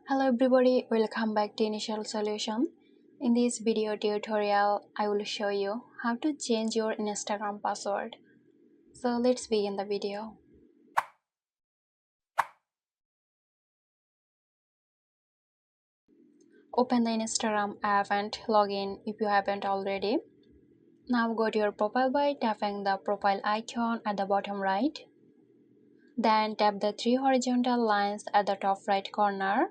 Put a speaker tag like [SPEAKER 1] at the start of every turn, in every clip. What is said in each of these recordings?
[SPEAKER 1] Hello everybody, welcome back to Initial Solution. In this video tutorial, I will show you how to change your Instagram password. So let's begin the video. Open the Instagram app and log in if you haven't already. Now go to your profile by tapping the profile icon at the bottom right. Then tap the three horizontal lines at the top right corner.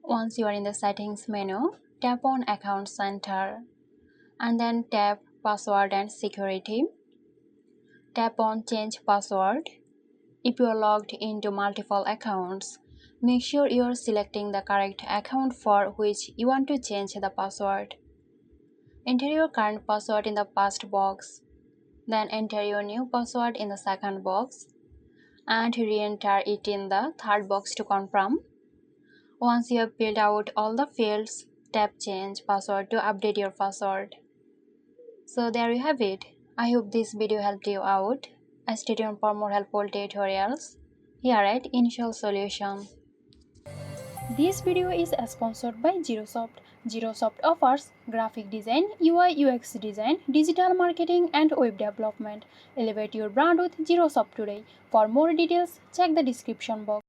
[SPEAKER 1] Once you are in the settings menu, tap on Account Center and then tap Password and Security. Tap on Change Password. If you are logged into multiple accounts, make sure you are selecting the correct account for which you want to change the password. Enter your current password in the first box, then enter your new password in the second box, and re-enter it in the third box to confirm. Once you have filled out all the fields, tap Change Password to update your password. So there you have it. I hope this video helped you out. Stay tuned for more helpful tutorials here at Initial Solution.
[SPEAKER 2] This video is sponsored by Zerosoft. Zerosoft offers graphic design, UI UX design, digital marketing and web development. Elevate your brand with Zerosoft today. For more details, check the description box.